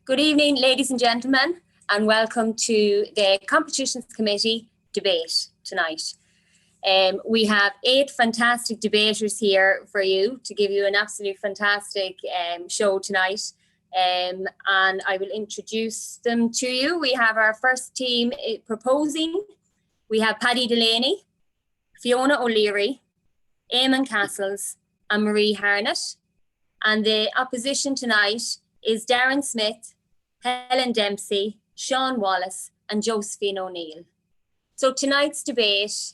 Good evening, ladies and gentlemen, and welcome to the Competitions Committee debate tonight. We have 8 fantastic debaters here for you to give you an absolutely fantastic show tonight. And I will introduce them to you. We have our first team proposing. We have Paddy Delaney, Fiona O'Leary, Eamon Castles, and Marie Harnett. And the opposition tonight is Darren Smith, Helen Dempsey, Sean Wallace, and Josephine O'Neill. So tonight's debate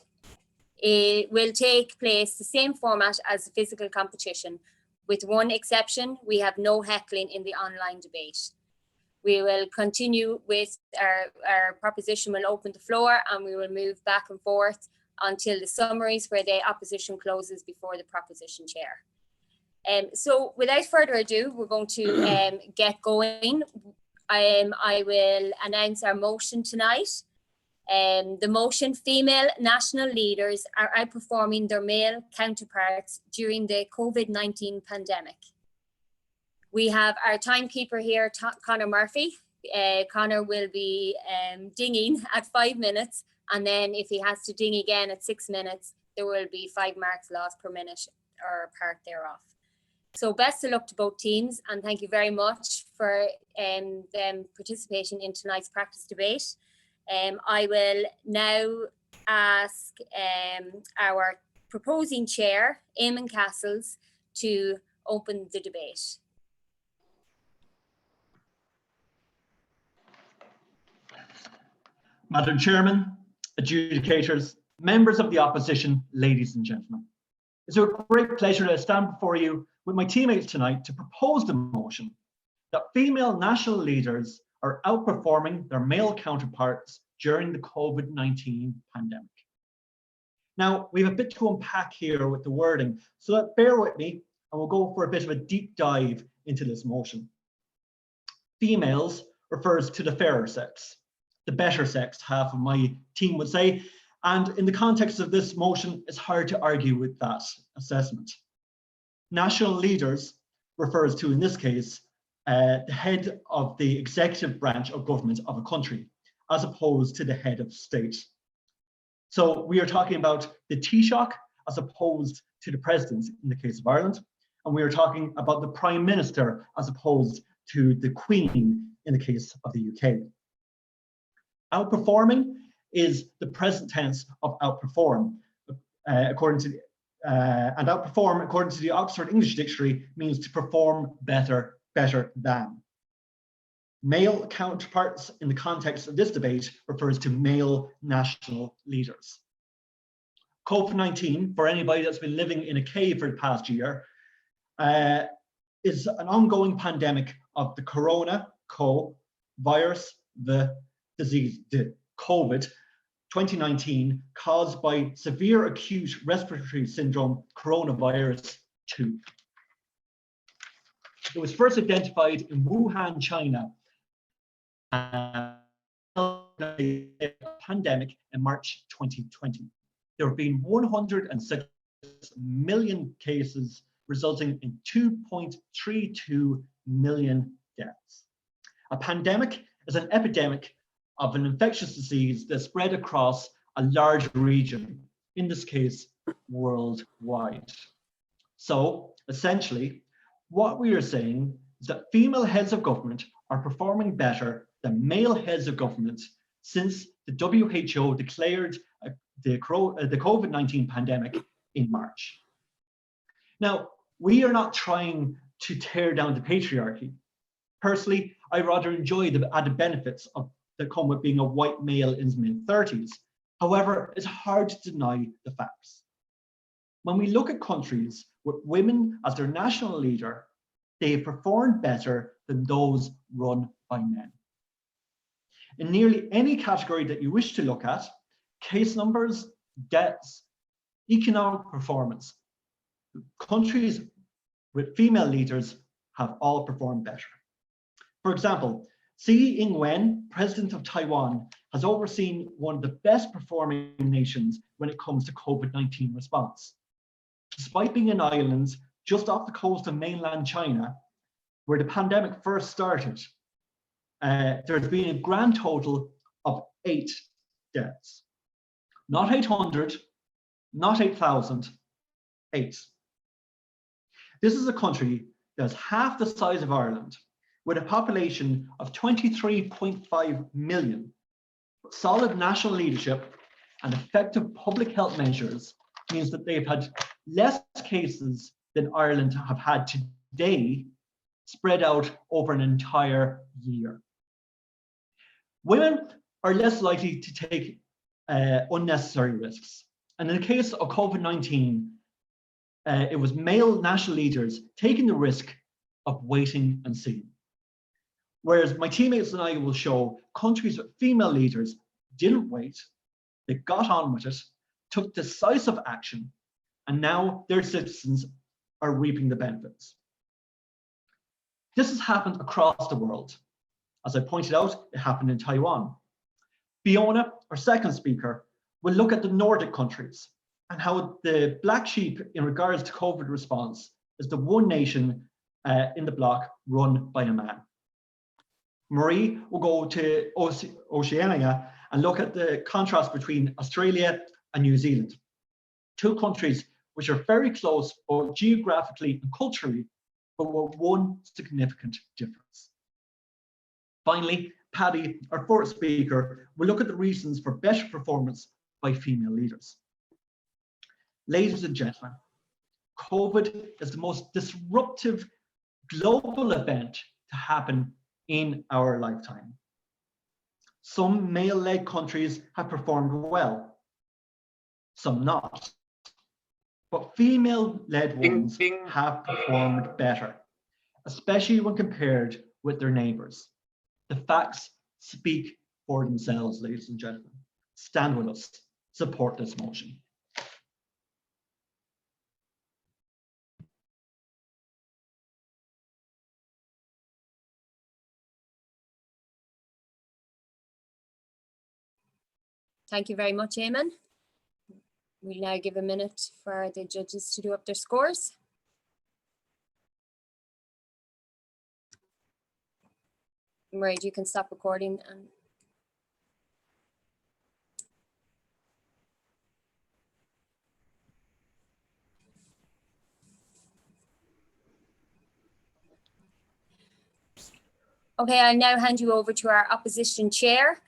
will take place the same format as the physical competition. With one exception, we have no heckling in the online debate. We will continue with our proposition. Will open the floor and we will move back and forth until the summaries where the opposition closes before the proposition chair. So without further ado, we're going to get going. I will announce our motion tonight. The motion: female national leaders are outperforming their male counterparts during the COVID-19 pandemic. We have our timekeeper here, Conor Murphy. Conor will be dinging at 5 minutes, and then if he has to ding again at 6 minutes, there will be 5 marks lost per minute or part thereof. So best of luck to both teams, and thank you very much for them participating in tonight's practice debate. I will now ask our proposing chair, Eamon Castles, to open the debate. Madam Chairman, adjudicators, members of the opposition, ladies and gentlemen. It's a great pleasure to stand before you with my teammates tonight to propose the motion that female national leaders are outperforming their male counterparts during the COVID-19 pandemic. Now, we have a bit to unpack here with the wording, so bear with me and we'll go for a bit of a deep dive into this motion. Females refers to the fairer sex, the better sex, half of my team would say, and in the context of this motion, it's hard to argue with that assessment. National leaders refers to, in this case, the head of the executive branch of government of a country, as opposed to the head of state. So we are talking about the Taoiseach as opposed to the president in the case of Ireland, and we are talking about the Prime Minister as opposed to the Queen in the case of the UK. Outperforming is the present tense of outperform, and outperform, according to the Oxford English Dictionary, means to perform better than. Male counterparts in the context of this debate refers to male national leaders. COVID-19, for anybody that's been living in a cave for the past year, is an ongoing pandemic of the virus, the disease, the COVID, 2019, caused by severe acute respiratory syndrome coronavirus 2. It was first identified in Wuhan, China, pandemic in March 2020. There have been 106 million cases, resulting in 2.32 million deaths. A pandemic is an epidemic of an infectious disease that spread across a large region, in this case, worldwide. So, essentially, what we are saying is that female heads of government are performing better than male heads of government since the WHO declared the COVID-19 pandemic in March. Now, we are not trying to tear down the patriarchy. Personally, I rather enjoy the added benefits that come with being a white male in his mid-30s. However, it's hard to deny the facts. When we look at countries with women as their national leader, they have performed better than those run by men. In nearly any category that you wish to look at, case numbers, deaths, economic performance, countries with female leaders have all performed better. For example, Tsai Ing-wen, president of Taiwan, has overseen one of the best performing nations when it comes to COVID-19 response. Despite being an island just off the coast of mainland China, where the pandemic first started, there's been a grand total of 8 deaths. Not 800, not 8,000, 8. This is a country that's half the size of Ireland, with a population of 23.5 million. Solid national leadership and effective public health measures means that they've had less cases than Ireland have had today, spread out over an entire year. Women are less likely to take unnecessary risks. And in the case of COVID-19, it was male national leaders taking the risk of waiting and seeing. Whereas my teammates and I will show countries with female leaders didn't wait, they got on with it, took decisive action, and now their citizens are reaping the benefits. This has happened across the world. As I pointed out, it happened in Taiwan. Fiona, our second speaker, will look at the Nordic countries and how the black sheep in regards to COVID response is the one nation in the bloc run by a man. Marie will go to Oceania and look at the contrast between Australia and New Zealand, 2 countries which are very close both geographically and culturally, but with one significant difference. Finally, Paddy, our fourth speaker, will look at the reasons for better performance by female leaders. Ladies and gentlemen, COVID is the most disruptive global event to happen in our lifetime. Some male-led countries have performed well, some not. But female-led ones have performed better, especially when compared with their neighbours. The facts speak for themselves, ladies and gentlemen. Stand with us. Support this motion. Thank you very much, Eamon. We'll now give a minute for the judges to do up their scores. Marie, you can stop recording. Okay, I'll now hand you over to our opposition chair,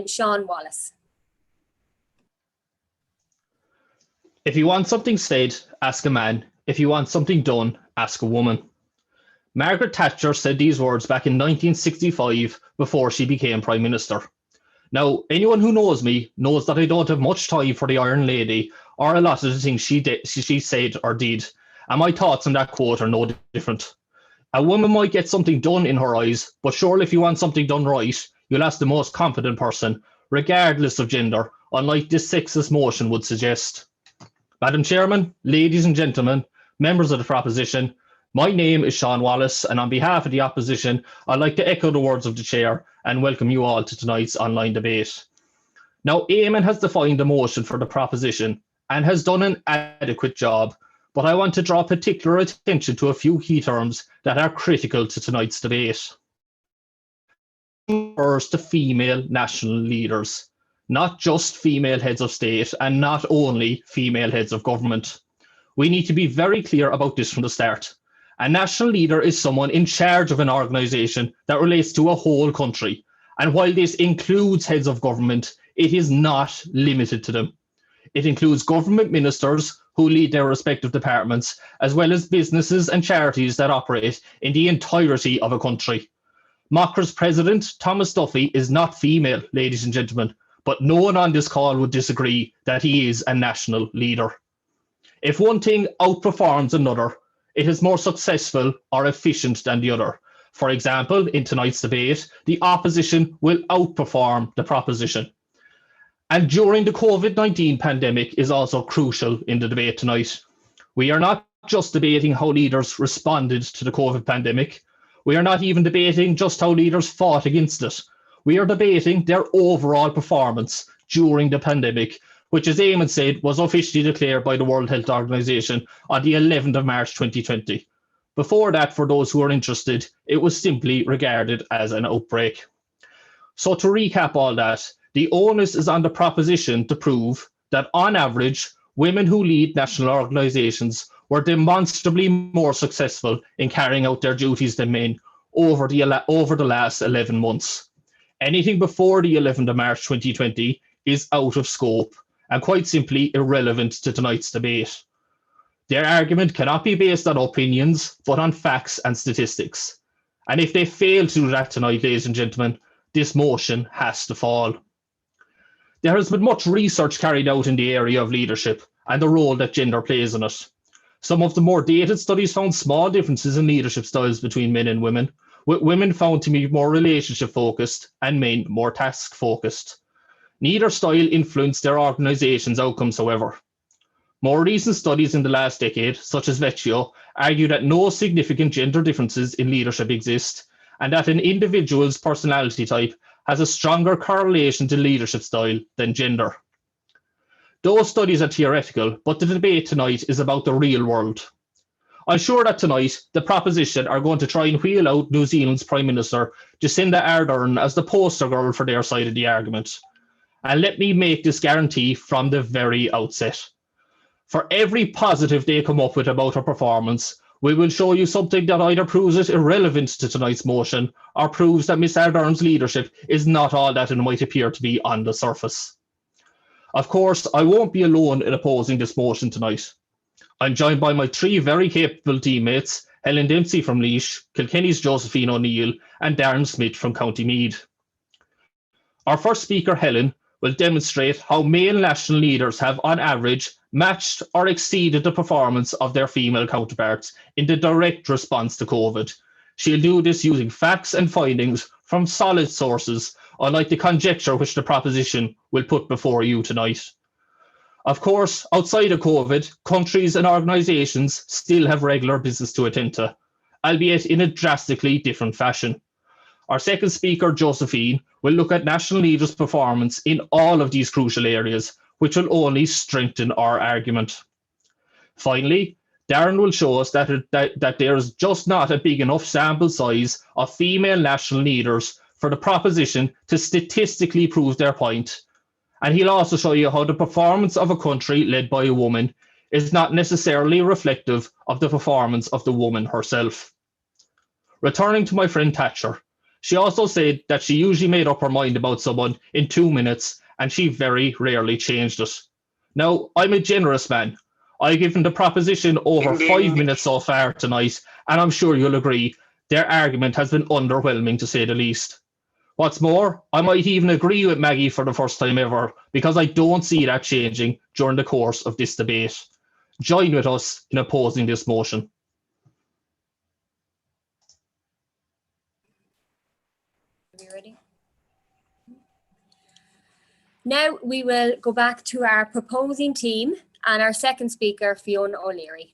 Sean Wallace. If you want something said, ask a man. If you want something done, ask a woman. Margaret Thatcher said these words back in 1965 before she became Prime Minister. Now, anyone who knows me knows that I don't have much time for the Iron Lady or a lot of the things she said or did, and my thoughts on that quote are no different. A woman might get something done in her eyes, but surely if you want something done right, you'll ask the most confident person, regardless of gender, unlike this sexist motion would suggest. Madam Chairman, ladies and gentlemen, members of the proposition, my name is Sean Wallace, and on behalf of the opposition, I'd like to echo the words of the chair and welcome you all to tonight's online debate. Now, Eamon has defined the motion for the proposition and has done an adequate job, but I want to draw particular attention to a few key terms that are critical to tonight's debate. First, to female national leaders, not just female heads of state and not only female heads of government. We need to be very clear about this from the start. A national leader is someone in charge of an organisation that relates to a whole country. And while this includes heads of government, it is not limited to them. It includes government ministers who lead their respective departments, as well as businesses and charities that operate in the entirety of a country. Macra's president, Thomas Duffy, is not female, ladies and gentlemen, but no one on this call would disagree that he is a national leader. If one thing outperforms another, it is more successful or efficient than the other. For example, in tonight's debate, the opposition will outperform the proposition. And during the COVID-19 pandemic is also crucial in the debate tonight. We are not just debating how leaders responded to the COVID pandemic. We are not even debating just how leaders fought against it. We are debating their overall performance during the pandemic, which, as Eamon said, was officially declared by the World Health Organization on the 11th of March 2020. Before that, for those who are interested, it was simply regarded as an outbreak. So to recap all that, the onus is on the proposition to prove that on average, women who lead national organisations were demonstrably more successful in carrying out their duties than men over the last 11 months. Anything before the 11th of March 2020 is out of scope and quite simply irrelevant to tonight's debate. Their argument cannot be based on opinions, but on facts and statistics. And if they fail to do that tonight, ladies and gentlemen, this motion has to fall. There has been much research carried out in the area of leadership and the role that gender plays in it. Some of the more dated studies found small differences in leadership styles between men and women, with women found to be more relationship focused and men more task focused. Neither style influenced their organisation's outcomes, however. More recent studies in the last decade, such as Vecchio, argue that no significant gender differences in leadership exist, and that an individual's personality type has a stronger correlation to leadership style than gender. Those studies are theoretical, but the debate tonight is about the real world. I'm sure that tonight, the proposition are going to try and wheel out New Zealand's Prime Minister, Jacinda Ardern, as the poster girl for their side of the argument. And let me make this guarantee from the very outset. For every positive they come up with about her performance, we will show you something that either proves it irrelevant to tonight's motion or proves that Miss Ardern's leadership is not all that it might appear to be on the surface. Of course, I won't be alone in opposing this motion tonight. I'm joined by my three very capable teammates, Helen Dempsey from Laois, Kilkenny's Josephine O'Neill, and Darren Smith from County Meath. Our first speaker, Helen, will demonstrate how male national leaders have, on average, matched or exceeded the performance of their female counterparts in the direct response to COVID. She'll do this using facts and findings from solid sources, unlike the conjecture which the proposition will put before you tonight. Of course, outside of COVID, countries and organisations still have regular business to attend to, albeit in a drastically different fashion. Our second speaker, Josephine, will look at national leaders' performance in all of these crucial areas, which will only strengthen our argument. Finally, Darren will show us that there is just not a big enough sample size of female national leaders for the proposition to statistically prove their point. And he'll also show you how the performance of a country led by a woman is not necessarily reflective of the performance of the woman herself. Returning to my friend Thatcher, she also said that she usually made up her mind about someone in 2 minutes, and she very rarely changed it. Now, I'm a generous man. I've given the proposition over 5 minutes so far tonight, and I'm sure you'll agree their argument has been underwhelming to say the least. What's more, I might even agree with Maggie for the first time ever, because I don't see that changing during the course of this debate. Join with us in opposing this motion. Are we ready? Now we will go back to our proposing team and our second speaker, Fiona O'Leary.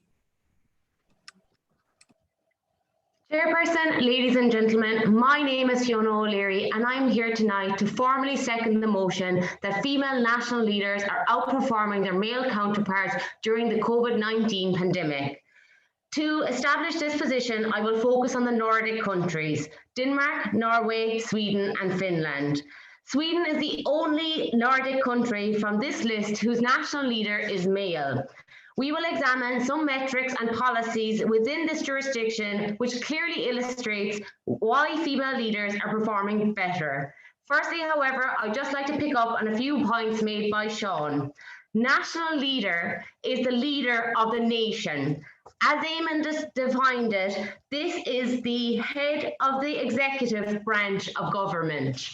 Chairperson, ladies and gentlemen, my name is Fiona O'Leary and I'm here tonight to formally second the motion that female national leaders are outperforming their male counterparts during the COVID-19 pandemic. To establish this position, I will focus on the Nordic countries, Denmark, Norway, Sweden and Finland. Sweden is the only Nordic country from this list whose national leader is male. We will examine some metrics and policies within this jurisdiction which clearly illustrates why female leaders are performing better. Firstly, however, I'd just like to pick up on a few points made by Sean. National leader is the leader of the nation. As Eamon defined it, this is the head of the executive branch of government.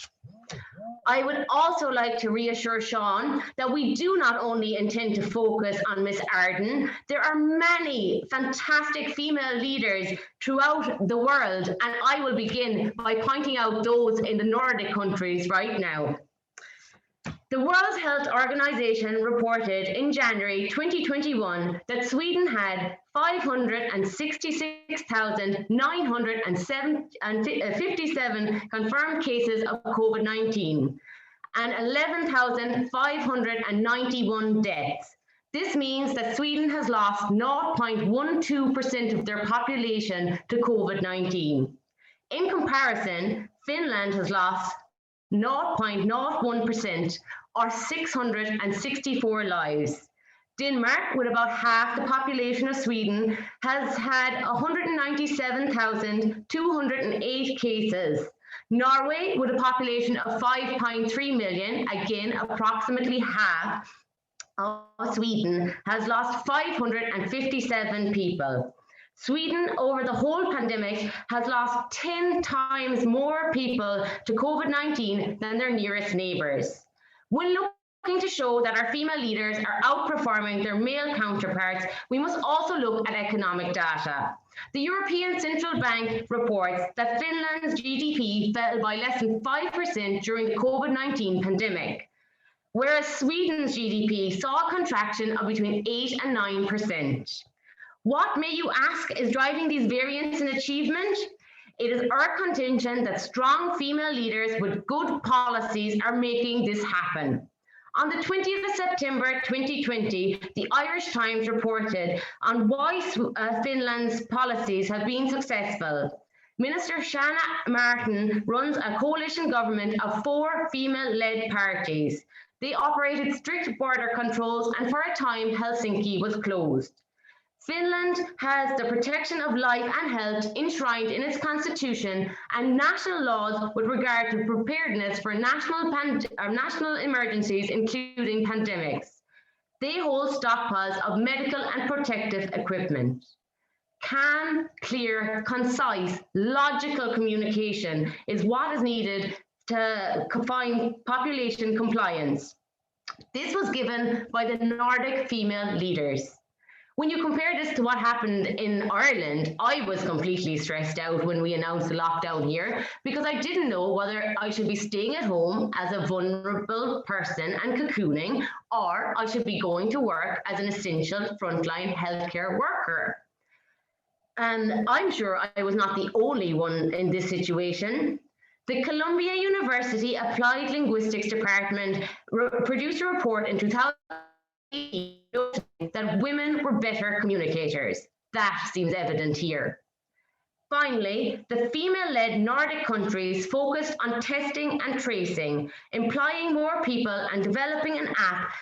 I would also like to reassure Sean that we do not only intend to focus on Miss Ardern. There are many fantastic female leaders throughout the world, and I will begin by pointing out those in the Nordic countries right now. The World Health Organization reported in January 2021 that Sweden had 566,957 confirmed cases of COVID-19 and 11,591 deaths. This means that Sweden has lost 0.12% of their population to COVID-19. In comparison, Finland has lost 0.01% or 664 lives. Denmark, with about half the population of Sweden, has had 197,208 cases. Norway, with a population of 5.3 million, again approximately half of Sweden, has lost 557 people. Sweden, over the whole pandemic, has lost 10 times more people to COVID-19 than their nearest neighbours. When looking to show that our female leaders are outperforming their male counterparts, we must also look at economic data. The European Central Bank reports that Finland's GDP fell by less than 5% during the COVID-19 pandemic, whereas Sweden's GDP saw a contraction of between 8 and 9%. What, may you ask, is driving these variants in achievement? It is our contention that strong female leaders with good policies are making this happen. On the 20th of September 2020, the Irish Times reported on why Finland's policies have been successful. Minister Shanna Martin runs a coalition government of 4 female-led parties. They operated strict border controls, and for a time Helsinki was closed. Finland has the protection of life and health enshrined in its constitution and national laws with regard to preparedness for national emergencies, including pandemics. They hold stockpiles of medical and protective equipment. Calm, clear, concise, logical communication is what is needed to find population compliance. This was given by the Nordic female leaders. When you compare this to what happened in Ireland, I was completely stressed out when we announced the lockdown here because I didn't know whether I should be staying at home as a vulnerable person and cocooning, or I should be going to work as an essential frontline healthcare worker. And I'm sure I was not the only one in this situation. The Columbia University Applied Linguistics Department produced a report in 2018 that women were better communicators. That seems evident here. Finally, the female-led Nordic countries focused on testing and tracing, employing more people and developing an app.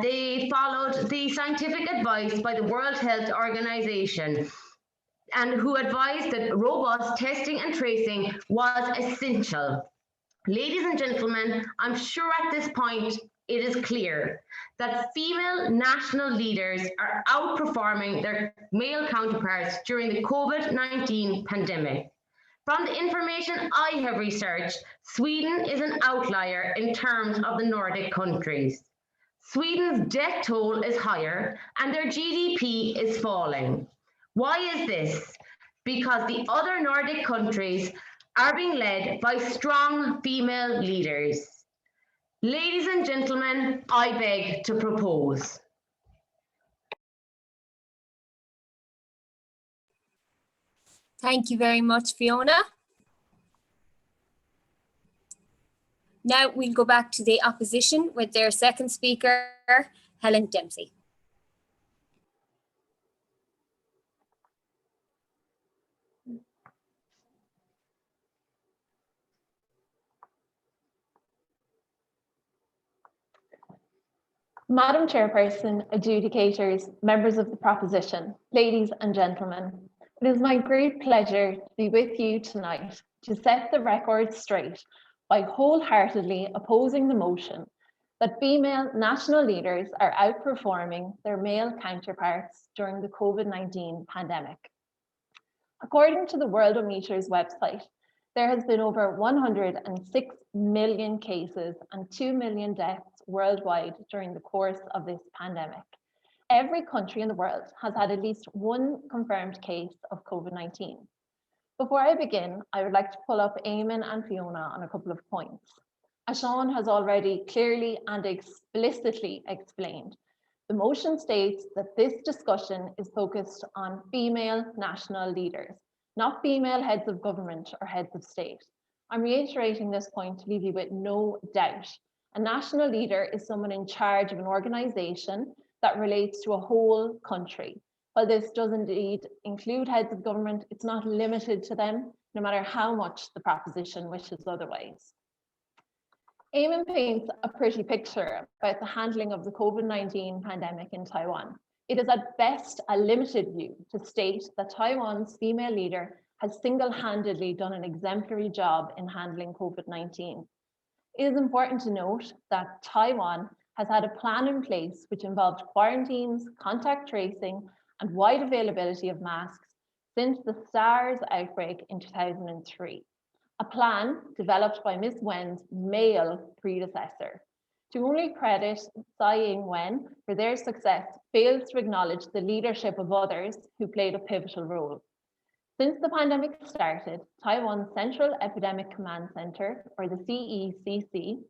They followed the scientific advice by the World Health Organization, and who advised that robust testing and tracing was essential. Ladies and gentlemen, I'm sure at this point it is clear that female national leaders are outperforming their male counterparts during the COVID-19 pandemic. From the information I have researched, Sweden is an outlier in terms of the Nordic countries. Sweden's death toll is higher and their GDP is falling. Why is this? Because the other Nordic countries are being led by strong female leaders. Ladies and gentlemen, I beg to propose. Thank you very much, Fiona. Now we'll go back to the opposition with their second speaker, Helen Dempsey. Madam Chairperson, adjudicators, members of the proposition, ladies and gentlemen, it is my great pleasure to be with you tonight to set the record straight by wholeheartedly opposing the motion that female national leaders are outperforming their male counterparts during the COVID-19 pandemic. According to the Worldometer's website, there has been over 106 million cases and 2 million deaths worldwide during the course of this pandemic. Every country in the world has had at least one confirmed case of COVID-19. Before I begin, I would like to pull up Eamon and Fiona on a couple of points. As Sean has already clearly and explicitly explained, the motion states that this discussion is focused on female national leaders, not female heads of government or heads of state. I'm reiterating this point to leave you with no doubt. A national leader is someone in charge of an organization that relates to a whole country. While this does indeed include heads of government, it's not limited to them, no matter how much the proposition wishes otherwise. Eamon paints a pretty picture about the handling of the COVID-19 pandemic in Taiwan. It is at best a limited view to state that Taiwan's female leader has single-handedly done an exemplary job in handling COVID-19. It is important to note that Taiwan has had a plan in place which involved quarantines, contact tracing, and wide availability of masks since the SARS outbreak in 2003. A plan developed by Ms. Wen's male predecessor. To only credit Tsai Ing-wen for their success fails to acknowledge the leadership of others who played a pivotal role. Since the pandemic started, Taiwan's Central Epidemic Command Center, or the CECC,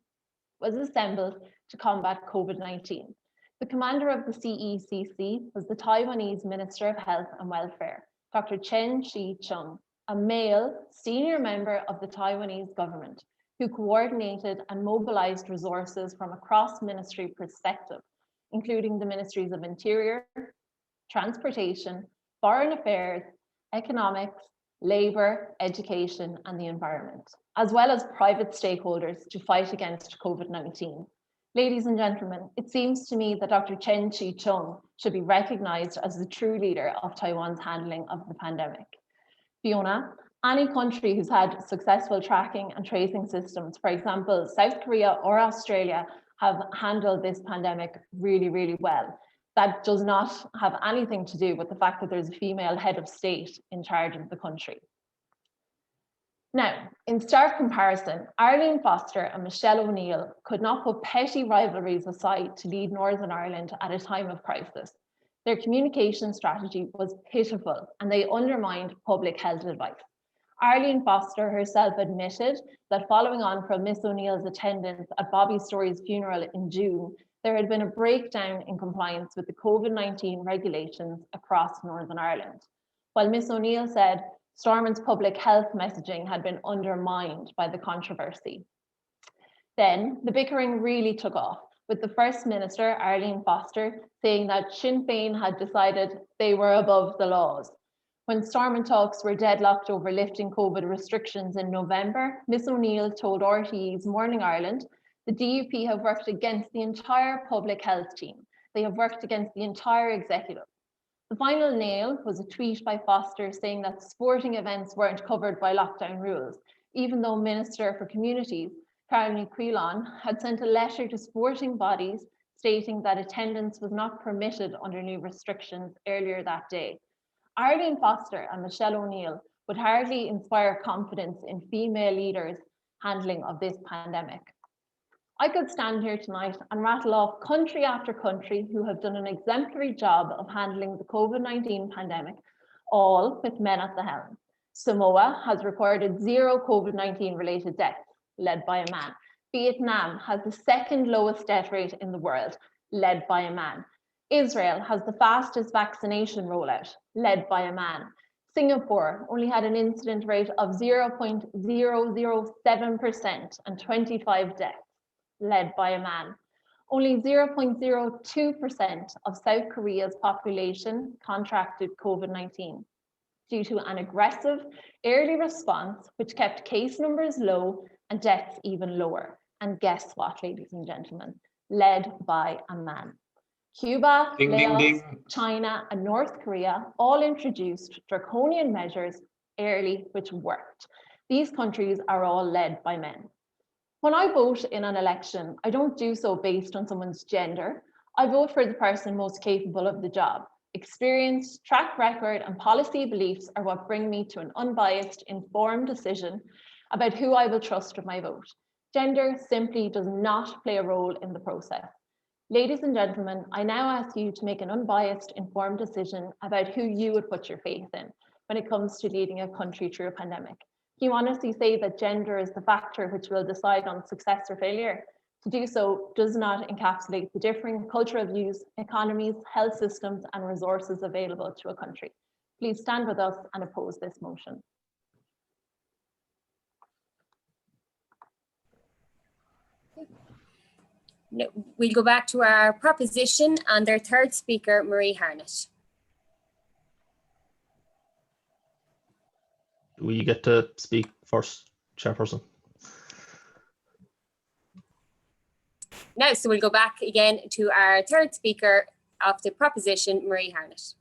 was assembled to combat COVID-19. The commander of the CECC was the Taiwanese Minister of Health and Welfare, Dr. Chen Shih-chung, a male senior member of the Taiwanese government, who coordinated and mobilized resources from a cross-ministry perspective, including the Ministries of Interior, Transportation, Foreign Affairs, Economics, Labour, Education, and the Environment, as well as private stakeholders to fight against COVID-19. Ladies and gentlemen, it seems to me that Dr. Chen Shih-chung should be recognised as the true leader of Taiwan's handling of the pandemic. Fiona, any country who's had successful tracking and tracing systems, for example, South Korea or Australia, have handled this pandemic really, really well. That does not have anything to do with the fact that there's a female head of state in charge of the country. Now, in stark comparison, Arlene Foster and Michelle O'Neill could not put petty rivalries aside to lead Northern Ireland at a time of crisis. Their communication strategy was pitiful and they undermined public health advice. Arlene Foster herself admitted that following on from Miss O'Neill's attendance at Bobby Story's funeral in June, there had been a breakdown in compliance with the COVID-19 regulations across Northern Ireland. While Miss O'Neill said Stormon's public health messaging had been undermined by the controversy. Then the bickering really took off, with the First Minister, Arlene Foster, saying that Sinn Féin had decided they were above the laws. When Stormont talks were deadlocked over lifting COVID restrictions in November, Miss O'Neill told RTE's Morning Ireland, the DUP have worked against the entire public health team. They have worked against the entire executive. The final nail was a tweet by Foster saying that sporting events weren't covered by lockdown rules, even though Minister for Communities, Caroline Quillan, had sent a letter to sporting bodies stating that attendance was not permitted under new restrictions earlier that day. Arlene Foster and Michelle O'Neill would hardly inspire confidence in female leaders' handling of this pandemic. I could stand here tonight and rattle off country after country who have done an exemplary job of handling the COVID-19 pandemic, all with men at the helm. Samoa has recorded 0 COVID-19 related deaths, led by a man. Vietnam has the second lowest death rate in the world, led by a man. Israel has the fastest vaccination rollout, led by a man. Singapore only had an incident rate of 0.007% and 25 deaths, led by a man. Only 0.02% of South Korea's population contracted COVID-19 due to an aggressive early response which kept case numbers low and deaths even lower. And guess what, ladies and gentlemen? Led by a man. Cuba, Laos, China, and North Korea all introduced draconian measures early, which worked. These countries are all led by men. When I vote in an election, I don't do so based on someone's gender. I vote for the person most capable of the job. Experience, track record, and policy beliefs are what bring me to an unbiased, informed decision about who I will trust with my vote. Gender simply does not play a role in the process. Ladies and gentlemen, I now ask you to make an unbiased, informed decision about who you would put your faith in when it comes to leading a country through a pandemic. Do you honestly say that gender is the factor which will decide on success or failure? To do so does not encapsulate the differing cultural views, economies, health systems, and resources available to a country. Please stand with us and oppose this motion. We'll go back to our proposition and their third speaker, Marie Harnett. We get to speak first, Chairperson. No, so we'll go back again to our third speaker of the proposition, Marie Harnett.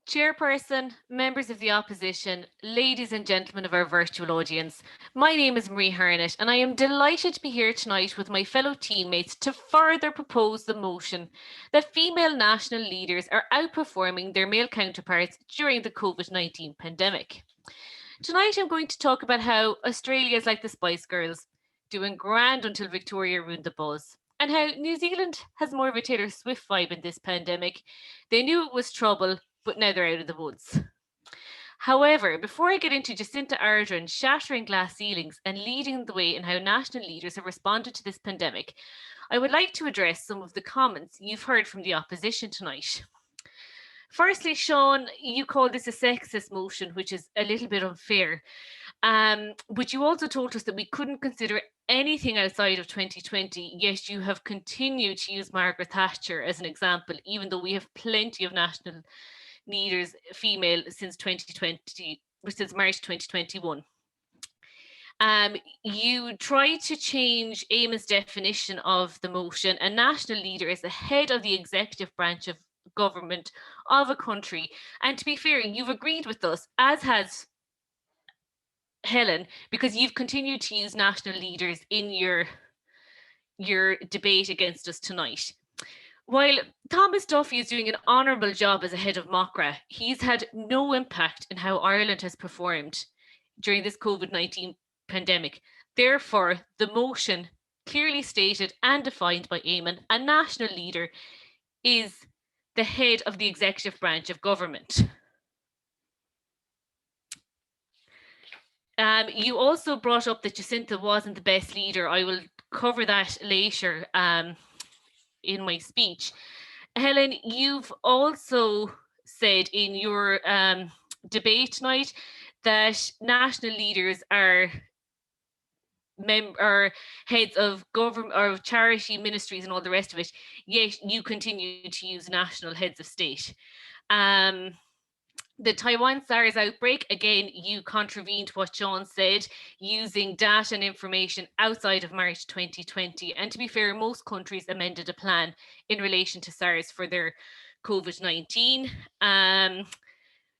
Chairperson, members of the opposition, ladies and gentlemen of our virtual audience, my name is Marie Harnett and I am delighted to be here tonight with my fellow teammates to further propose the motion that female national leaders are outperforming their male counterparts during the COVID-19 pandemic. Tonight I'm going to talk about how Australia is like the Spice Girls, doing grand until Victoria ruined the buzz, and how New Zealand has more of a Taylor Swift vibe in this pandemic. They knew it was trouble, but now they're out of the woods. However, before I get into Jacinta Ardern shattering glass ceilings and leading the way in how national leaders have responded to this pandemic, I would like to address some of the comments you've heard from the opposition tonight. Firstly, Sean, you call this a sexist motion, which is a little bit unfair. But you also told us that we couldn't consider anything outside of 2020, yet you have continued to use Margaret Thatcher as an example, even though we have plenty of national leaders, female, since 2020, since March 2021. You tried to change Eamon's definition of the motion. A national leader is the head of the executive branch of government of a country. And to be fair, you've agreed with us, as has Helen, because you've continued to use national leaders in your debate against us tonight. While Thomas Duffy is doing an honourable job as a head of Macra, he's had no impact in how Ireland has performed during this COVID-19 pandemic. Therefore, the motion, clearly stated and defined by Eamon, a national leader, is the head of the executive branch of government. You also brought up that Jacinta wasn't the best leader. I will cover that later in my speech. Helen, you've also said in your debate tonight that national leaders are heads of government or charity ministries and all the rest of it, yet you continue to use national heads of state. The Taiwan SARS outbreak, again, you contravened what Sean said, using data and information outside of March 2020. And to be fair, most countries amended a plan in relation to SARS for their COVID-19.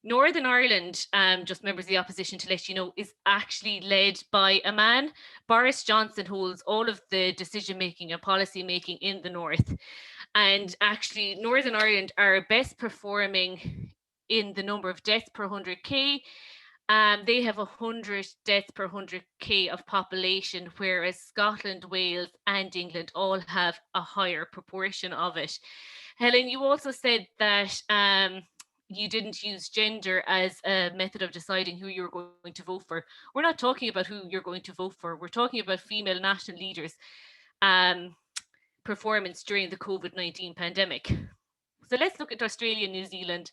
Northern Ireland, just members of the opposition to let you know, is actually led by a man. Boris Johnson holds all of the decision-making and policy-making in the north. And actually, Northern Ireland are best performing in the number of deaths per 100k. They have 100 deaths per 100k of population, whereas Scotland, Wales and England all have a higher proportion of it. Helen, you also said that you didn't use gender as a method of deciding who you're going to vote for. We're not talking about who you're going to vote for. We're talking about female national leaders' performance during the COVID-19 pandemic. So let's look at Australia and New Zealand,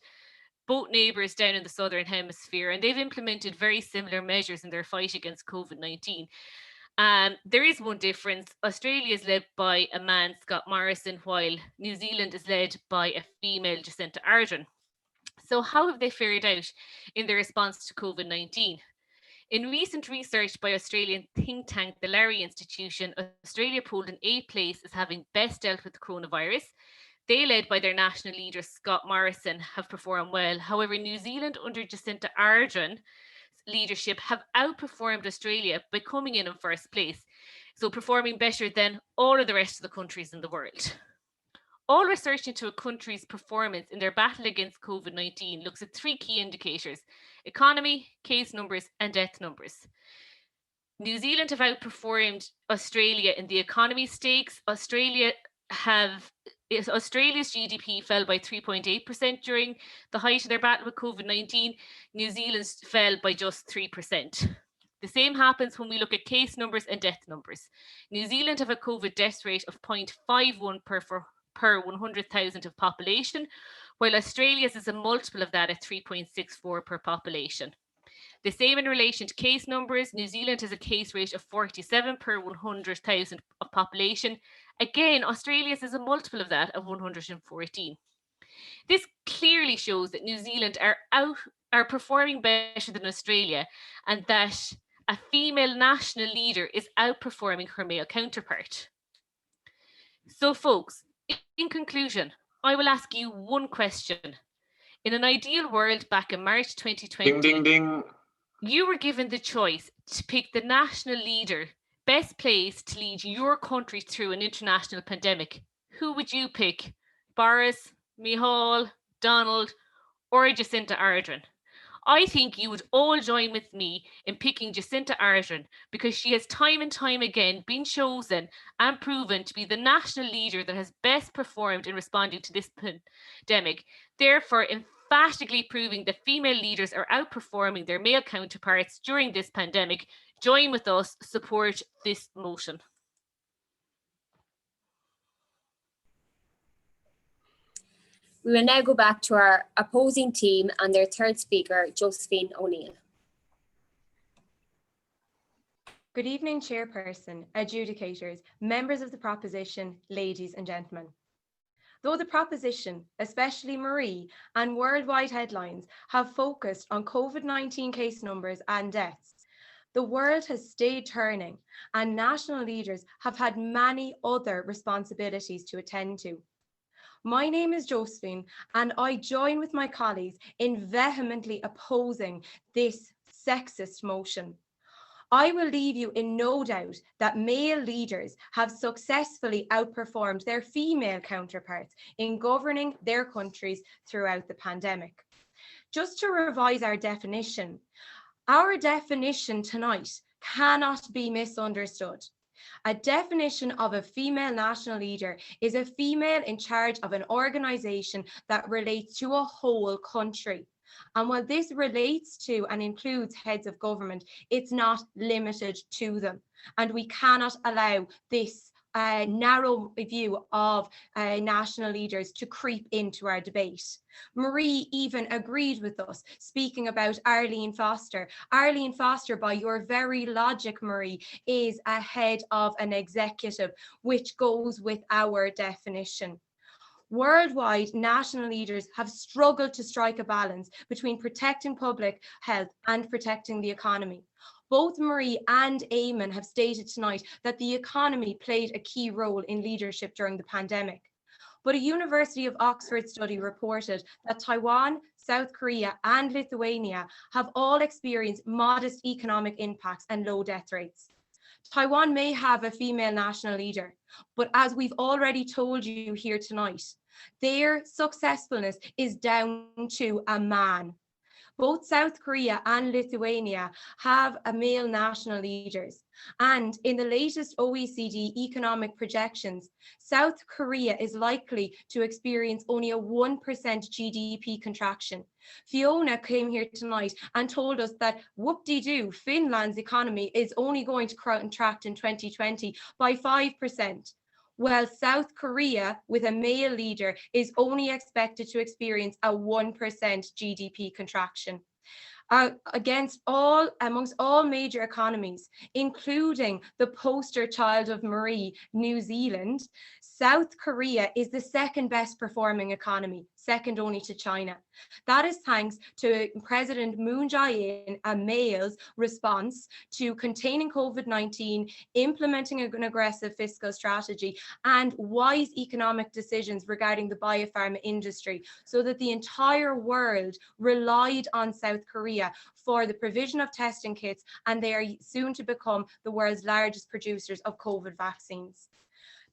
both neighbours down in the Southern Hemisphere, and they've implemented very similar measures in their fight against COVID-19. There is one difference. Australia is led by a man, Scott Morrison, while New Zealand is led by a female, Jacinta Ardern. So how have they fared out in their response to COVID-19? In recent research by Australian think tank, the Larry Institution, Australia polled an A place as having best dealt with the coronavirus. They, led by their national leader, Scott Morrison, have performed well. However, New Zealand, under Jacinta Ardern's leadership, have outperformed Australia by coming in first place, so performing better than all of the rest of the countries in the world. All research into a country's performance in their battle against COVID-19 looks at three key indicators: economy, case numbers, and death numbers. New Zealand have outperformed Australia in the economy stakes. Australia's GDP fell by 3.8% during the height of their battle with COVID-19. New Zealand's fell by just 3%. The same happens when we look at case numbers and death numbers. New Zealand have a COVID death rate of 0.51 per 100,000 of population, while Australia's is a multiple of that at 3.64 per population. The same in relation to case numbers. New Zealand has a case rate of 47 per 100,000 of population. Again, Australia's is a multiple of that, of 114. This clearly shows that New Zealand are performing better than Australia, and that a female national leader is outperforming her male counterpart. So folks, in conclusion, I will ask you one question. In an ideal world back in March 2020, Ding, ding, ding. You were given the choice to pick the national leader best placed to lead your country through an international pandemic. Who would you pick? Boris, Micheál, Donald, or Jacinda Ardern? I think you would all join with me in picking Jacinda Ardern because she has time and time again been chosen and proven to be the national leader that has best performed in responding to this pandemic, therefore emphatically proving that female leaders are outperforming their male counterparts during this pandemic. Join with us, support this motion. We will now go back to our opposing team and their third speaker, Josephine O'Neill. Good evening, Chairperson, adjudicators, members of the proposition, ladies and gentlemen. Though the proposition, especially Marie, and worldwide headlines have focused on COVID-19 case numbers and deaths, the world has stayed turning and national leaders have had many other responsibilities to attend to. My name is Josephine, and I join with my colleagues in vehemently opposing this sexist motion. I will leave you in no doubt that male leaders have successfully outperformed their female counterparts in governing their countries throughout the pandemic. Just to revise our definition tonight cannot be misunderstood. A definition of a female national leader is a female in charge of an organisation that relates to a whole country. And while this relates to and includes heads of government, it's not limited to them. And we cannot allow this narrow view of national leaders to creep into our debate. Marie even agreed with us, speaking about Arlene Foster. Arlene Foster, by your very logic, Marie, is a head of an executive, which goes with our definition. Worldwide, national leaders have struggled to strike a balance between protecting public health and protecting the economy. Both Marie and Eamon have stated tonight that the economy played a key role in leadership during the pandemic. But a University of Oxford study reported that Taiwan, South Korea, and Lithuania have all experienced modest economic impacts and low death rates. Taiwan may have a female national leader, but as we've already told you here tonight, their successfulness is down to a man. Both South Korea and Lithuania have a male national leaders. And in the latest OECD economic projections, South Korea is likely to experience only a 1% GDP contraction. Fiona came here tonight and told us that whoop-de-doo, Finland's economy is only going to contract in 2020 by 5%. While South Korea, with a male leader, is only expected to experience a 1% GDP contraction. Amongst all major economies, including the poster child of Marie, New Zealand, South Korea is the second best performing economy, second only to China. That is thanks to President Moon Jae-in, a male's response to containing COVID-19, implementing an aggressive fiscal strategy, and wise economic decisions regarding the biopharma industry, so that the entire world relied on South Korea for the provision of testing kits, and they are soon to become the world's largest producers of COVID vaccines.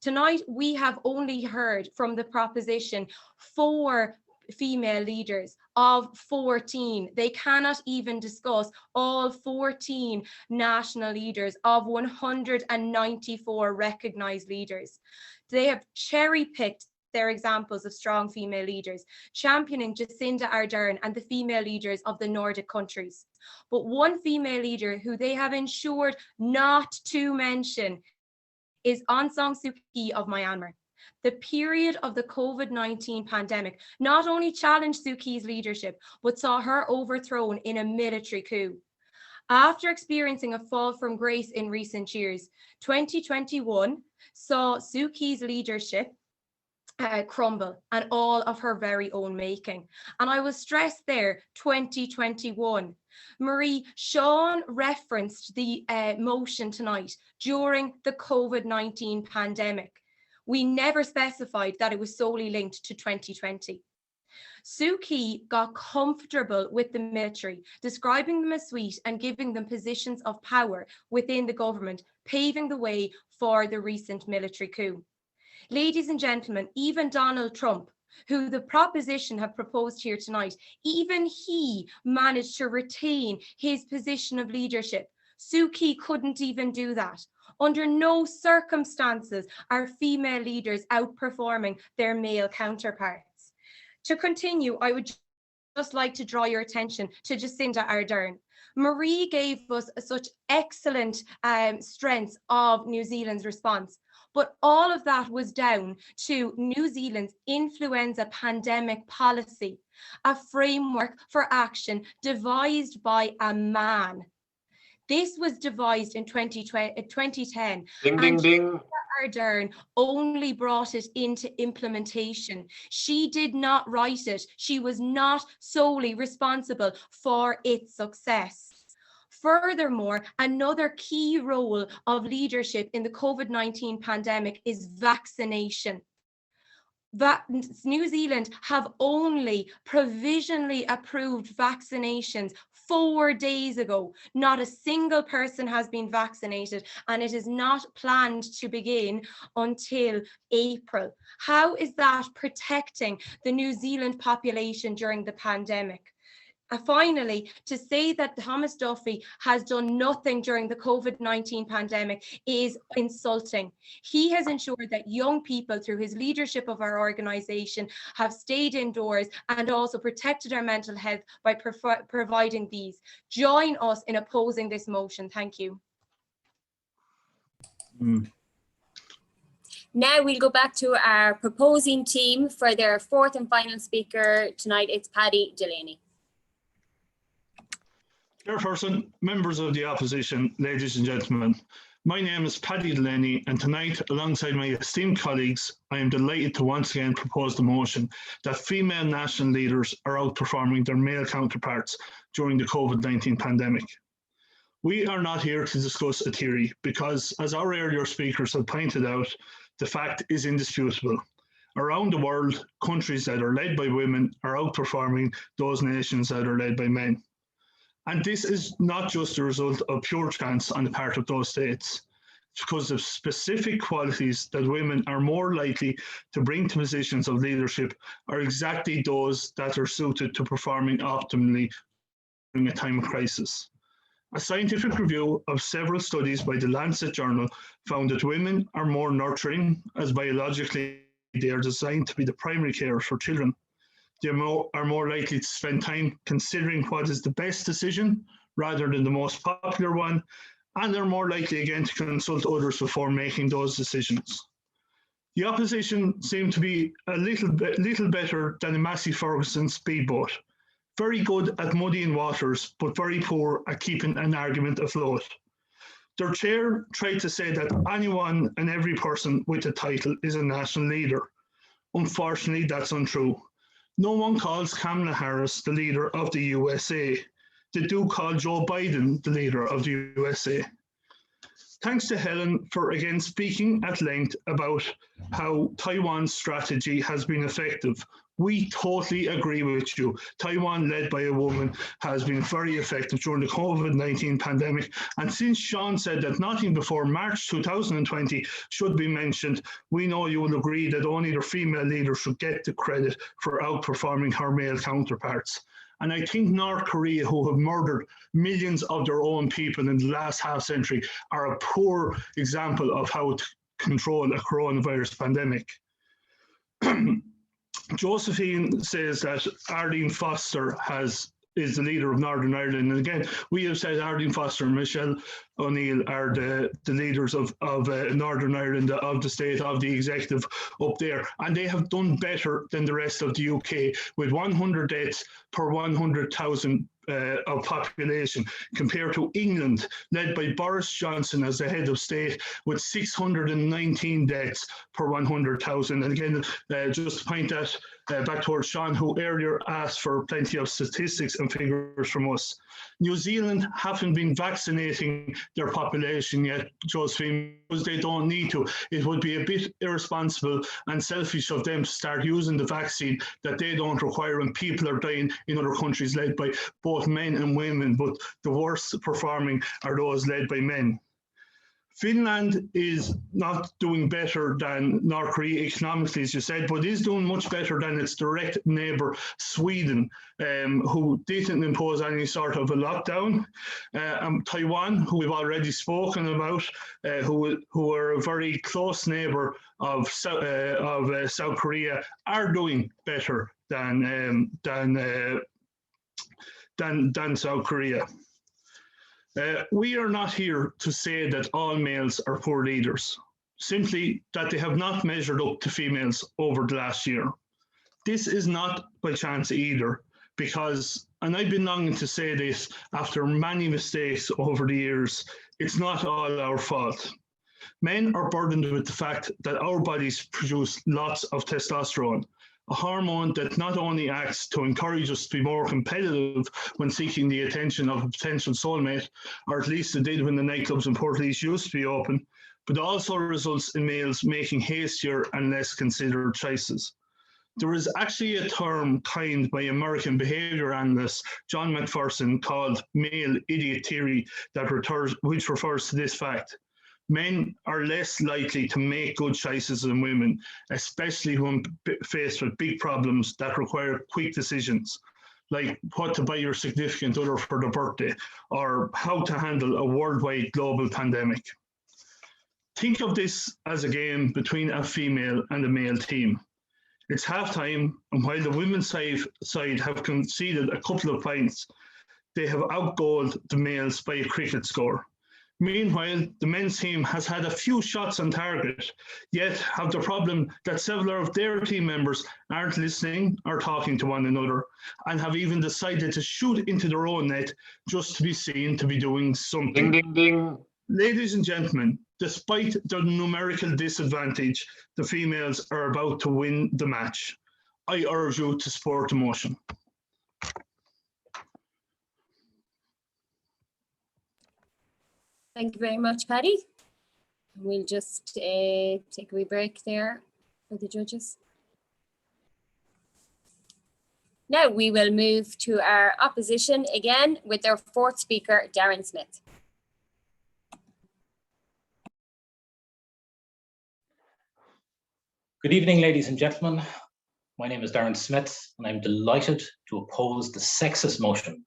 Tonight, we have only heard from the proposition 4 female leaders of 14. They cannot even discuss all 14 national leaders of 194 recognized leaders. They have cherry-picked their examples of strong female leaders, championing Jacinda Ardern and the female leaders of the Nordic countries. But one female leader who they have ensured not to mention is Aung San Suu Kyi of Myanmar. The period of the COVID-19 pandemic not only challenged Suu Kyi's leadership, but saw her overthrown in a military coup. After experiencing a fall from grace in recent years, 2021 saw Suu Kyi's leadership crumble and all of her very own making. And I will stress there, 2021. Marie, Sean referenced the motion tonight during the COVID-19 pandemic. We never specified that it was solely linked to 2020. Suu Kyi got comfortable with the military, describing them as sweet and giving them positions of power within the government, paving the way for the recent military coup. Ladies and gentlemen, even Donald Trump, who the proposition have proposed here tonight, even he managed to retain his position of leadership. Suu Kyi couldn't even do that. Under no circumstances are female leaders outperforming their male counterparts. To continue, I would just like to draw your attention to Jacinda Ardern. Marie gave us such excellent strengths of New Zealand's response, but all of that was down to New Zealand's influenza pandemic policy, a framework for action devised by a man. This was devised in 2010. Ding, ding, ding. Ardern only brought it into implementation. She did not write it. She was not solely responsible for its success. Furthermore, another key role of leadership in the COVID-19 pandemic is vaccination. New Zealand have only provisionally approved vaccinations 4 days ago. Not a single person has been vaccinated, and it is not planned to begin until April. How is that protecting the New Zealand population during the pandemic? Finally, to say that Thomas Duffy has done nothing during the COVID-19 pandemic is insulting. He has ensured that young people, through his leadership of our organisation, have stayed indoors and also protected our mental health by providing these. Join us in opposing this motion. Thank you. Now we'll go back to our proposing team for their fourth and final speaker tonight. It's Paddy Delaney. Chairperson, members of the opposition, ladies and gentlemen, my name is Paddy Delaney, and tonight, alongside my esteemed colleagues, I am delighted to once again propose the motion that female national leaders are outperforming their male counterparts during the COVID-19 pandemic. We are not here to discuss a theory because, as our earlier speakers have pointed out, the fact is indisputable. Around the world, countries that are led by women are outperforming those nations that are led by men. And this is not just a result of pure chance on the part of those states. It's because of specific qualities that women are more likely to bring to positions of leadership are exactly those that are suited to performing optimally during a time of crisis. A scientific review of several studies by the Lancet Journal found that women are more nurturing, as biologically they are designed to be the primary carers for children. They are more likely to spend time considering what is the best decision rather than the most popular one, and they're more likely again to consult others before making those decisions. The opposition seem to be a little better than a Massey Ferguson speedboat. Very good at muddying waters, but very poor at keeping an argument afloat. Their chair tried to say that anyone and every person with a title is a national leader. Unfortunately, that's untrue. No one calls Kamala Harris the leader of the USA. They do call Joe Biden the leader of the USA. Thanks to Helen for again speaking at length about how Taiwan's strategy has been effective. We totally agree with you. Taiwan, led by a woman, has been very effective during the COVID-19 pandemic. And since Sean said that nothing before March 2020 should be mentioned, we know you will agree that only the female leader should get the credit for outperforming her male counterparts. And I think North Korea, who have murdered millions of their own people in the last half century, are a poor example of how to control a coronavirus pandemic. Josephine says that Arlene Foster is the leader of Northern Ireland. And again, we have said Arlene Foster and Michelle O'Neill are the leaders of Northern Ireland, of the state, of the executive up there. And they have done better than the rest of the UK, with 100 deaths per 100,000 of population, compared to England, led by Boris Johnson as the head of state, with 619 deaths per 100,000. And again, just to point that back towards Sean, who earlier asked for plenty of statistics and figures from us. New Zealand haven't been vaccinating their population yet, Josephine, because they don't need to. It would be a bit irresponsible and selfish of them to start using the vaccine that they don't require when people are dying in other countries led by both men and women, but the worst performing are those led by men. Finland is not doing better than North Korea economically, as you said, but is doing much better than its direct neighbour, Sweden, who didn't impose any sort of a lockdown. Taiwan, who we've already spoken about, who are a very close neighbour of South Korea, are doing better than South Korea. We are not here to say that all males are poor leaders, simply that they have not measured up to females over the last year. This is not by chance either, because, and I've been longing to say this after many mistakes over the years, it's not all our fault. Men are burdened with the fact that our bodies produce lots of testosterone, a hormone that not only acts to encourage us to be more competitive when seeking the attention of a potential soulmate, or at least it did when the nightclubs in Portlaoise used to be open, but also results in males making hastier and less considered choices. There is actually a term coined by American behaviour analyst John McPherson called male idiot theory which refers to this fact. Men are less likely to make good choices than women, especially when faced with big problems that require quick decisions, like what to buy your significant other for their birthday, or how to handle a worldwide global pandemic. Think of this as a game between a female and a male team. It's halftime, and while the women's side have conceded a couple of points, they have outgoaled the males by a cricket score. Meanwhile, the men's team has had a few shots on target, yet have the problem that several of their team members aren't listening or talking to one another, and have even decided to shoot into their own net just to be seen to be doing something. Ding, ding, ding. Ladies and gentlemen, despite their numerical disadvantage, the females are about to win the match. I urge you to support the motion. Thank you very much, Paddy. We'll just take a wee break there for the judges. Now we will move to our opposition again with our fourth speaker, Darren Smith. Good evening, ladies and gentlemen. My name is Darren Smith, and I'm delighted to oppose the sexist motion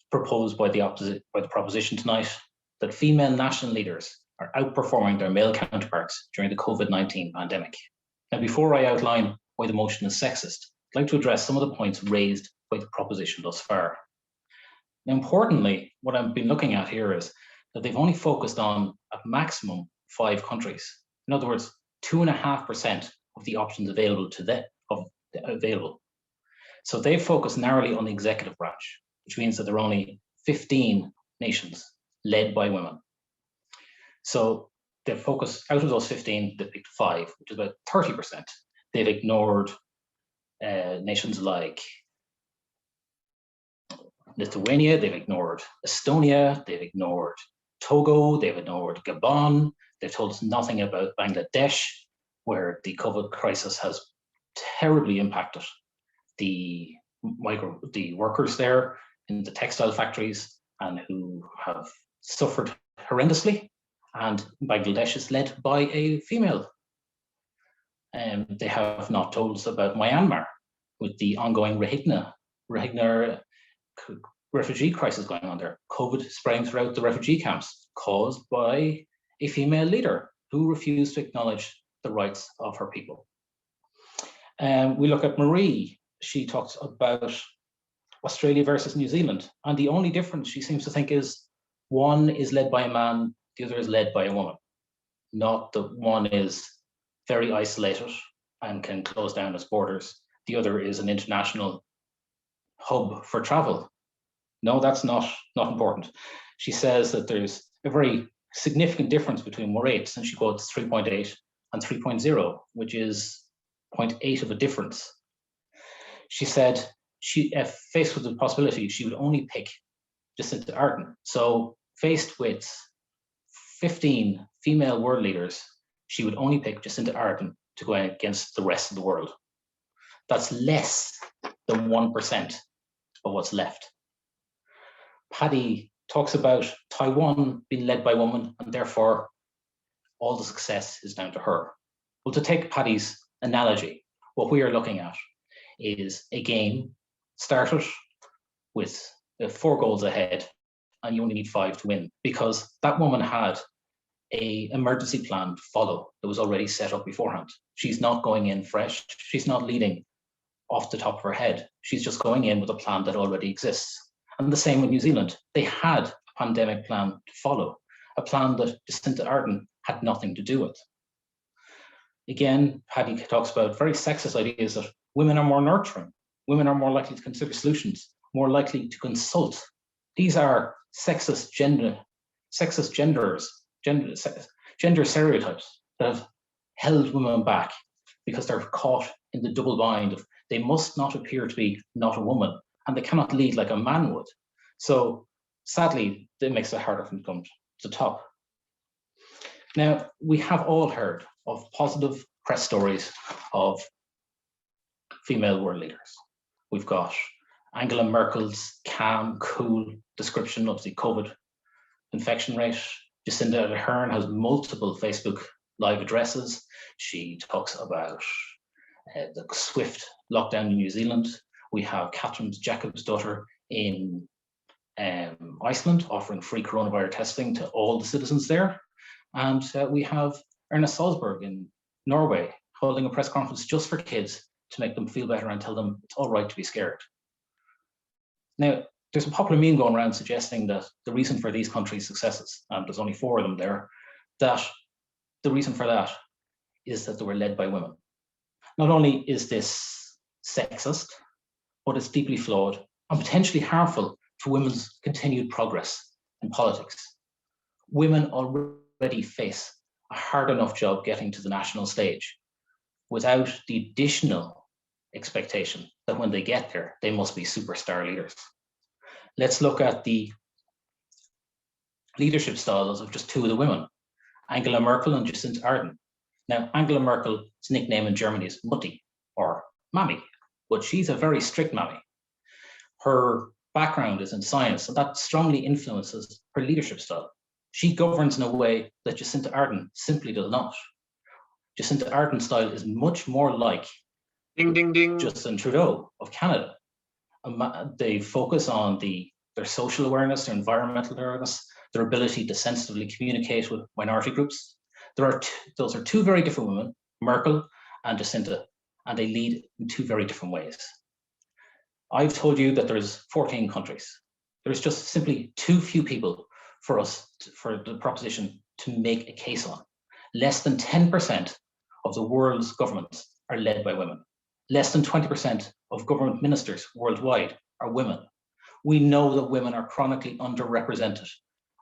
proposed by the proposition tonight that female national leaders are outperforming their male counterparts during the COVID-19 pandemic. Now, before I outline why the motion is sexist, I'd like to address some of the points raised by the proposition thus far. Now, importantly, what I've been looking at here is that they've only focused on a maximum 5 countries. In other words, 2.5% of the options available to them available. So they focus narrowly on the executive branch, which means that there are only 15 nations led by women. So they focus, out of those 15, they picked 5, which is about 30%. They've ignored nations like Lithuania, they've ignored Estonia, they've ignored Togo, they've ignored Gabon. They've told us nothing about Bangladesh, where the COVID crisis has terribly impacted the workers there in the textile factories and who have suffered horrendously. And Bangladesh is led by a female. They have not told us about Myanmar with the ongoing Rohingya refugee crisis going on there. COVID spreading throughout the refugee camps caused by a female leader who refused to acknowledge the rights of her people. We look at Marie. She talks about Australia versus New Zealand. And the only difference she seems to think is one is led by a man, the other is led by a woman. Not that one is very isolated and can close down its borders. The other is an international hub for travel. No, that's not important. She says that there's a very significant difference between more rates, and she quotes 3.8 and 3.0, which is 0.8 of a difference. She said if faced with the possibility, she would only pick Jacinta Ardern. So faced with 15 female world leaders, she would only pick Jacinta Ardern to go against the rest of the world. That's less than 1% of what's left. Paddy talks about Taiwan being led by women, and therefore all the success is down to her. Well, to take Paddy's analogy, what we are looking at is a game started with 4 goals ahead, and you only need 5 to win, because that woman had an emergency plan to follow that was already set up beforehand. She's not going in fresh. She's not leading off the top of her head. She's just going in with a plan that already exists. And the same with New Zealand. They had a pandemic plan to follow, a plan that Jacinta Ardern had nothing to do with. Again, Paddy talks about very sexist ideas that women are more nurturing, women are more likely to consider solutions, more likely to consult. These are sexist gender stereotypes that have held women back because they're caught in the double bind of they must not appear to be not a woman, and they cannot lead like a man would. So sadly, that makes it harder for them to come to the top. Now, we have all heard of positive press stories of female world leaders. We've got Angela Merkel's calm, cool description of the COVID infection rate. Jacinda Ardern has multiple Facebook live addresses. She talks about the swift lockdown in New Zealand. We have Catherine Jacob's daughter in Iceland offering free coronavirus testing to all the citizens there. And we have Erna Solberg in Norway holding a press conference just for kids to make them feel better and tell them it's all right to be scared. Now, there's a popular meme going around suggesting that the reason for these countries' successes, and there's only 4 of them there, that the reason for that is that they were led by women. Not only is this sexist, but it's deeply flawed and potentially harmful to women's continued progress in politics. Women already face a hard enough job getting to the national stage without the additional expectation that when they get there, they must be superstar leaders. Let's look at the leadership styles of just 2 of the women, Angela Merkel and Jacinta Ardern. Now, Angela Merkel's nickname in Germany is Mutti, or Mammy, but she's a very strict Mammy. Her background is in science, and that strongly influences her leadership style. She governs in a way that Jacinta Ardern simply does not. Jacinta Ardern's style is much more like ding, ding, ding. Justin Trudeau of Canada. They focus on their social awareness, their environmental awareness, their ability to sensitively communicate with minority groups. Those are 2 very different women, Merkel and Jacinta, and they lead in 2 very different ways. I've told you that there's 14 countries. There's just simply too few people for the proposition to make a case on. Less than 10% of the world's governments are led by women. Less than 20% of government ministers worldwide are women. We know that women are chronically underrepresented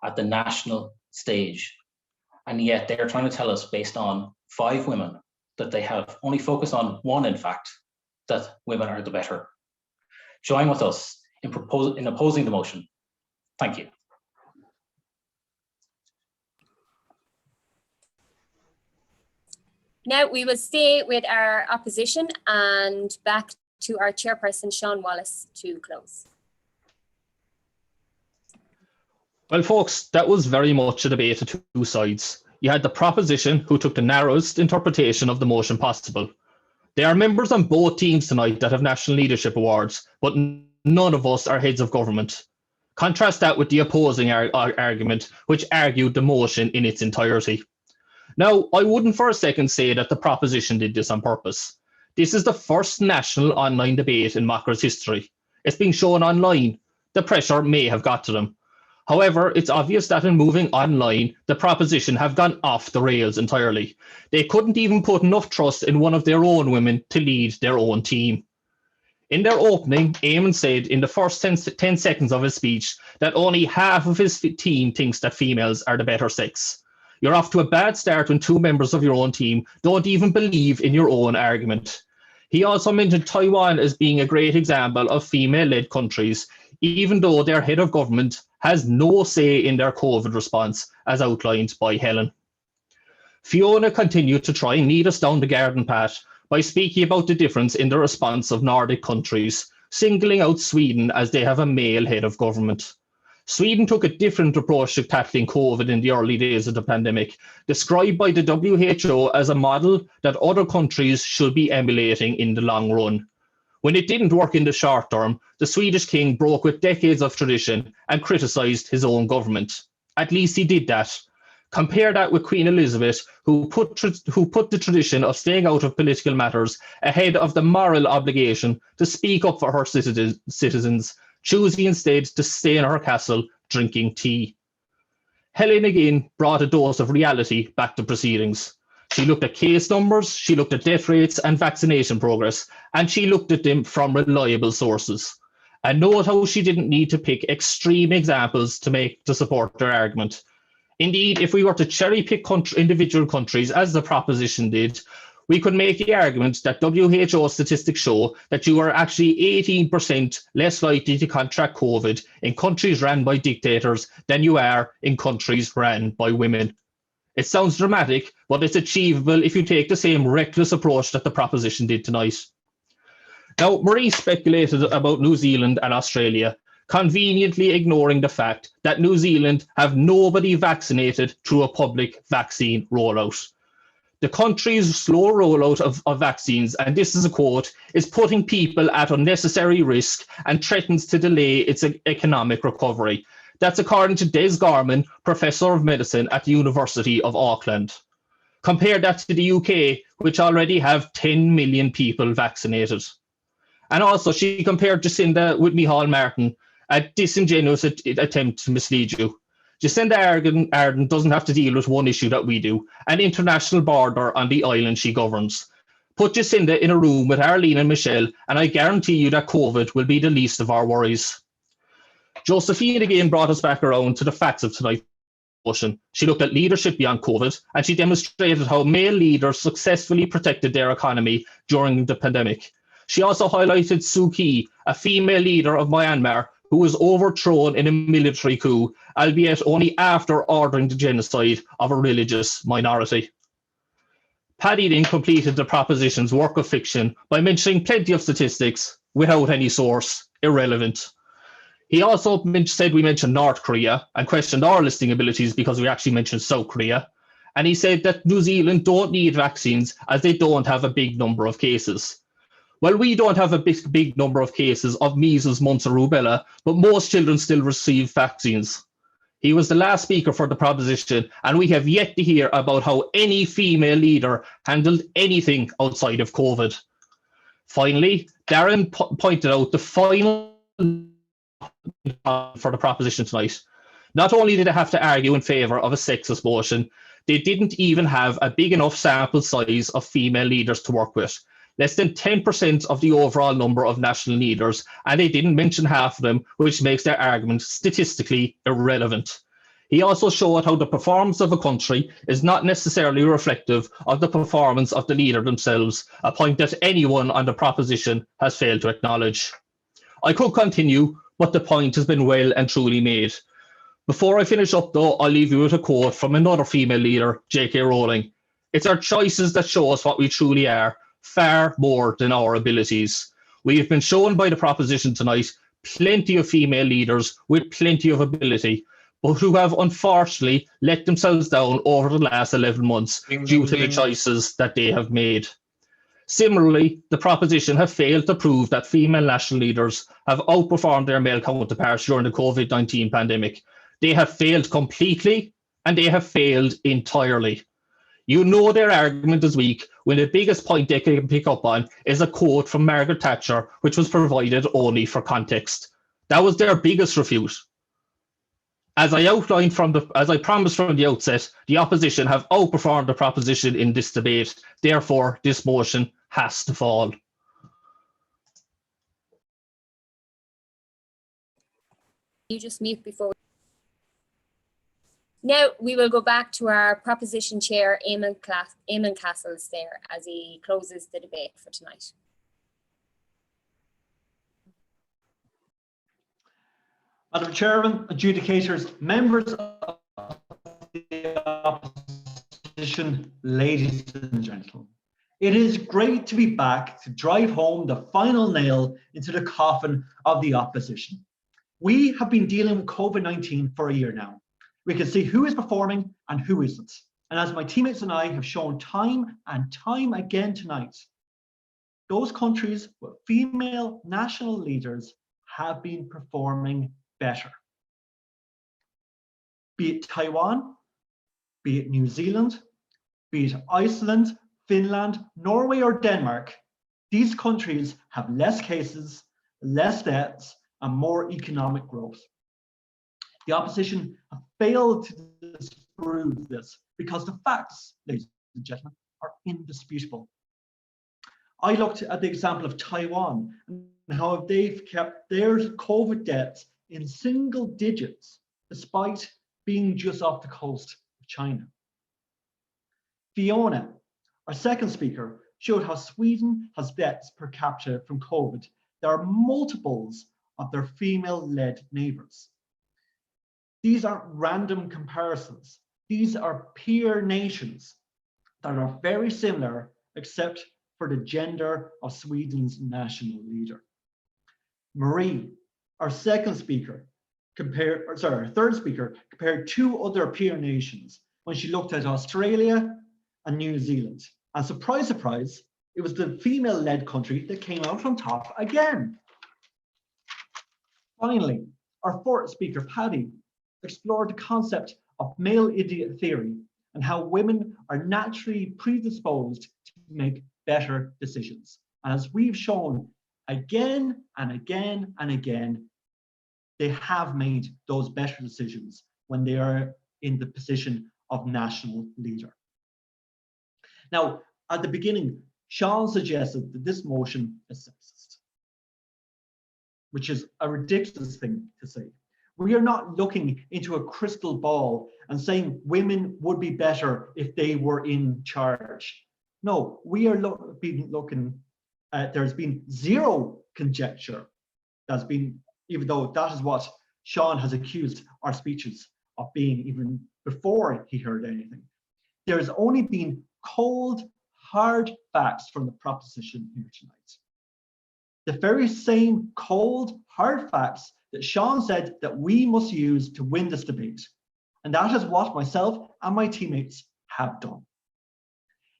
at the national stage. And yet they are trying to tell us, based on 5 women, that they have only focused on 1, in fact, that women are the better. Join with us in opposing the motion. Thank you. Now we will stay with our opposition and back to our chairperson, Sean Wallace, to close. Well, folks, that was very much a debate of 2 sides. You had the proposition, who took the narrowest interpretation of the motion possible. There are members on both teams tonight that have national leadership awards, but none of us are heads of government. Contrast that with the opposing argument, which argued the motion in its entirety. Now, I wouldn't for a second say that the proposition did this on purpose. This is the first national online debate in Macra's history. It's being shown online. The pressure may have got to them. However, it's obvious that in moving online, the proposition have gone off the rails entirely. They couldn't even put enough trust in one of their own women to lead their own team. In their opening, Eamon said in the first 10 seconds of his speech that only half of his team thinks that females are the better sex. You're off to a bad start when 2 members of your own team don't even believe in your own argument. He also mentioned Taiwan as being a great example of female-led countries, even though their head of government has no say in their COVID response, as outlined by Helen. Fiona continued to try and lead us down the garden path by speaking about the difference in the response of Nordic countries, singling out Sweden as they have a male head of government. Sweden took a different approach to tackling COVID in the early days of the pandemic, described by the WHO as a model that other countries should be emulating in the long run. When it didn't work in the short term, the Swedish king broke with decades of tradition and criticised his own government. At least he did that. Compare that with Queen Elizabeth, who put the tradition of staying out of political matters ahead of the moral obligation to speak up for her citizens, choosing instead to stay in her castle drinking tea. Helen again brought a dose of reality back to proceedings. She looked at case numbers, she looked at death rates and vaccination progress, and she looked at them from reliable sources. And note how she didn't need to pick extreme examples to support her argument. Indeed, if we were to cherry pick individual countries, as the proposition did, we could make the argument that WHO statistics show that you are actually 18% less likely to contract COVID in countries run by dictators than you are in countries run by women. It sounds dramatic, but it's achievable if you take the same reckless approach that the proposition did tonight. Now, Marie speculated about New Zealand and Australia, conveniently ignoring the fact that New Zealand have nobody vaccinated through a public vaccine rollout. The country's slow rollout of vaccines, and this is a quote, is putting people at unnecessary risk and threatens to delay its economic recovery. That's according to Des Gorman, Professor of Medicine at the University of Auckland. Compare that to the UK, which already have 10 million people vaccinated. And also, she compared Jacinda with Micheál Martin, a disingenuous attempt to mislead you. Jacinda Ardern doesn't have to deal with one issue that we do, an international border on the island she governs. Put Jacinda in a room with Arlene and Michelle, and I guarantee you that COVID will be the least of our worries. Josephine again brought us back around to the facts of tonight's motion. She looked at leadership beyond COVID, and she demonstrated how male leaders successfully protected their economy during the pandemic. She also highlighted Suu Kyi, a female leader of Myanmar, who was overthrown in a military coup, albeit only after ordering the genocide of a religious minority. Paddy then completed the proposition's work of fiction by mentioning plenty of statistics without any source, irrelevant. He also said we mentioned North Korea and questioned our listing abilities because we actually mentioned South Korea. And he said that New Zealand don't need vaccines as they don't have a big number of cases. Well, we don't have a big number of cases of measles, mumps, and rubella, but most children still receive vaccines. He was the last speaker for the proposition, and we have yet to hear about how any female leader handled anything outside of COVID. Finally, Darren pointed out the final for the proposition tonight. Not only did they have to argue in favour of a sexist motion, they didn't even have a big enough sample size of female leaders to work with. Less than 10% of the overall number of national leaders, and they didn't mention half of them, which makes their argument statistically irrelevant. He also showed how the performance of a country is not necessarily reflective of the performance of the leader themselves, a point that anyone on the proposition has failed to acknowledge. I could continue, but the point has been well and truly made. Before I finish up though, I'll leave you with a quote from another female leader, J.K. Rowling. It's our choices that show us what we truly are, far more than our abilities. We have been shown by the proposition tonight plenty of female leaders with plenty of ability, but who have unfortunately let themselves down over the last 11 months due to the choices that they have made. Similarly, the proposition have failed to prove that female national leaders have outperformed their male counterparts during the COVID-19 pandemic. They have failed completely, and they have failed entirely. You know their argument is weak when the biggest point they can pick up on is a quote from Margaret Thatcher, which was provided only for context. That was their biggest refute. As I promised from the outset, the opposition have outperformed the proposition in this debate. Therefore, this motion has to fall. You just mute before. Now we will go back to our proposition chair, Eamon Castles, there as he closes the debate for tonight. Madam Chairman, adjudicators, members of the opposition, ladies and gentlemen. It is great to be back to drive home the final nail into the coffin of the opposition. We have been dealing with COVID-19 for a year now. We can see who is performing and who isn't. And as my teammates and I have shown time and time again tonight, those countries with female national leaders have been performing better. Be it Taiwan, be it New Zealand, be it Iceland, Finland, Norway or Denmark, these countries have less cases, less deaths and more economic growth. The opposition have failed to disprove this because the facts, ladies and gentlemen, are indisputable. I looked at the example of Taiwan and how they've kept their COVID deaths in single digits despite being just off the coast of China. Fiona, our second speaker, showed how Sweden has deaths per capita from COVID. There are multiples of their female-led neighbours. These aren't random comparisons. These are peer nations that are very similar except for the gender of Sweden's national leader. Marie, our third speaker, compared two other peer nations when she looked at Australia and New Zealand. And surprise, surprise, it was the female-led country that came out on top again. Finally, our fourth speaker, Paddy, explored the concept of male idiot theory and how women are naturally predisposed to make better decisions. And as we've shown again and again and again, they have made those better decisions when they are in the position of national leader. Now, at the beginning, Sean suggested that this motion is sexist, which is a ridiculous thing to say. We are not looking into a crystal ball and saying women would be better if they were in charge. No, we are looking at, there's been zero conjecture that's been, even though that is what Sean has accused our speeches of being even before he heard anything. There's only been cold, hard facts from the proposition here tonight. The very same cold, hard facts that Sean said that we must use to win this debate. And that is what myself and my teammates have done.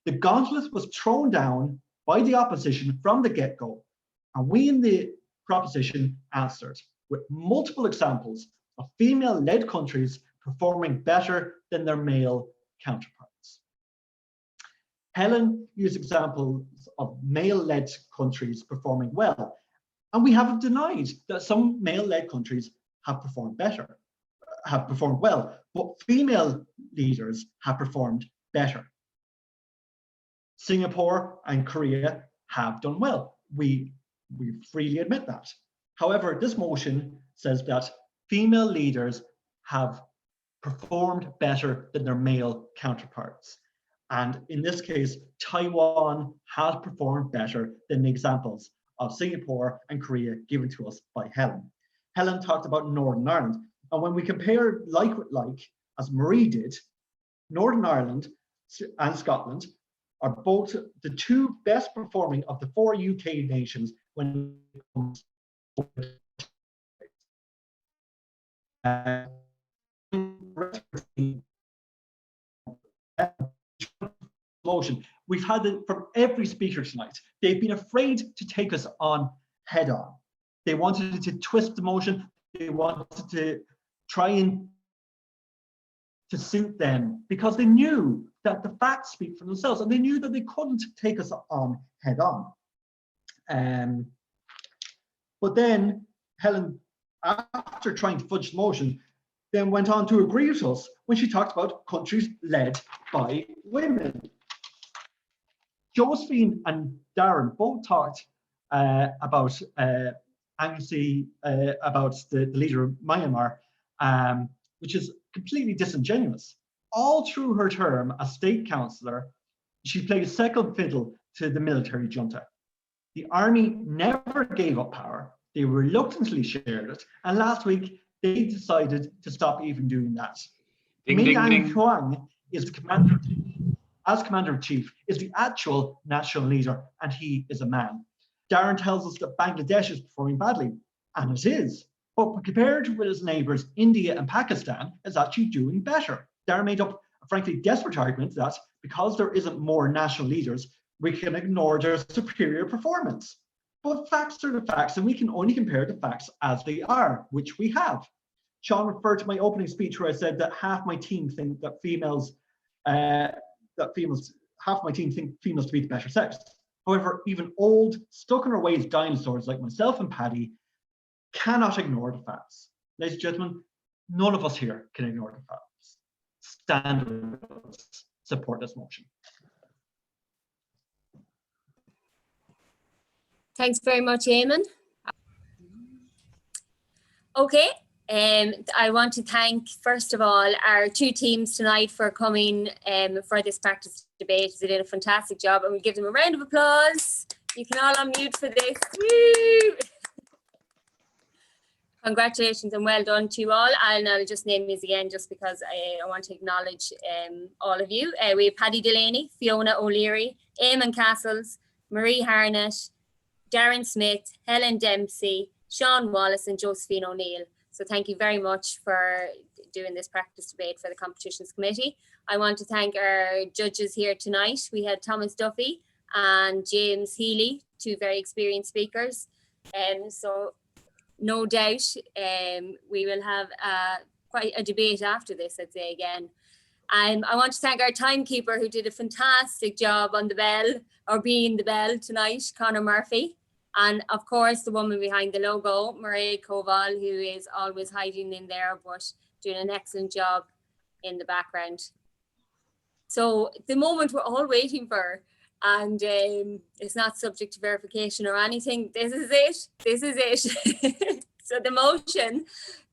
The gauntlet was thrown down by the opposition from the get-go, and we in the proposition answered with multiple examples of female-led countries performing better than their male counterparts. Helen used examples of male-led countries performing well, and we haven't denied that some male-led countries have performed well, but female leaders have performed better. Singapore and Korea have done well. We freely admit that. However, this motion says that female leaders have performed better than their male counterparts. And in this case, Taiwan has performed better than the examples of Singapore and Korea given to us by Helen. Helen talked about Northern Ireland. And when we compare like with like, as Marie did, Northern Ireland and Scotland are both the two best performing of the 4 UK nations when it comes to motion. We've had it from every speaker tonight. They've been afraid to take us on head on. They wanted to twist the motion. They wanted to try and to suit them because they knew that the facts speak for themselves and they knew that they couldn't take us on head on. But then Helen, after trying to fudge the motion, then went on to agree with us when she talked about countries led by women. Josephine and Darren both talked about anxiously about the leader of Myanmar, which is completely disingenuous. All through her term as state councillor, she played second fiddle to the military junta. The army never gave up power. They reluctantly shared it. And last week, they decided to stop even doing that. Min Huang is the commander, as commander-in-chief, is the actual national leader, and he is a man. Darren tells us that Bangladesh is performing badly, and it is. But compared with its neighbours, India and Pakistan, it's actually doing better. Darren made up a frankly desperate argument that because there isn't more national leaders, we can ignore their superior performance. But facts are the facts, and we can only compare the facts as they are, which we have. Sean referred to my opening speech where I said that half my team think that half my team think females to be the better sex. However, even old, stuck in our ways dinosaurs like myself and Paddy cannot ignore the facts. Ladies and gentlemen, none of us here can ignore the facts. Stand with us, support this motion. Thanks very much, Eamon. Okay, I want to thank, first of all, our two teams tonight for coming for this practice debate. They did a fantastic job, and we'll give them a round of applause. You can all unmute for this. Woo! Congratulations and well done to you all. I'll just name these again just because I want to acknowledge all of you. We have Paddy Delaney, Fiona O'Leary, Eamon Castles, Marie Harnett, Darren Smith, Helen Dempsey, Sean Wallace and Josephine O'Neill. So thank you very much for doing this practice debate for the Competitions Committee. I want to thank our judges here tonight. We had Thomas Duffy and James Healy, two very experienced speakers. So no doubt we will have quite a debate after this, I'd say again. I want to thank our timekeeper who did a fantastic job on the bell, or being the bell tonight, Conor Murphy. And of course, the woman behind the logo, Maria Koval, who is always hiding in there, but doing an excellent job in the background. So the moment we're all waiting for, and it's not subject to verification or anything, this is it, this is it. So the motion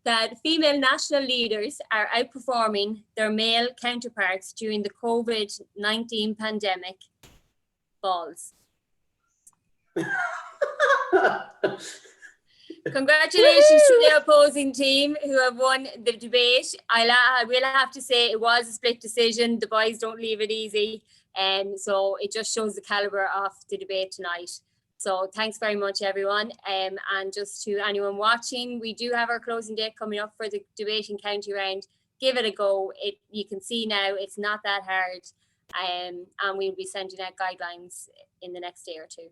that female national leaders are outperforming their male counterparts during the COVID-19 pandemic falls. Congratulations to the opposing team who have won the debate. I will have to say it was a split decision. The boys don't leave it easy. So it just shows the calibre of the debate tonight. So thanks very much, everyone. And just to anyone watching, we do have our closing date coming up for the debating county round. Give it a go. You can see now it's not that hard. And we'll be sending out guidelines in the next day or two.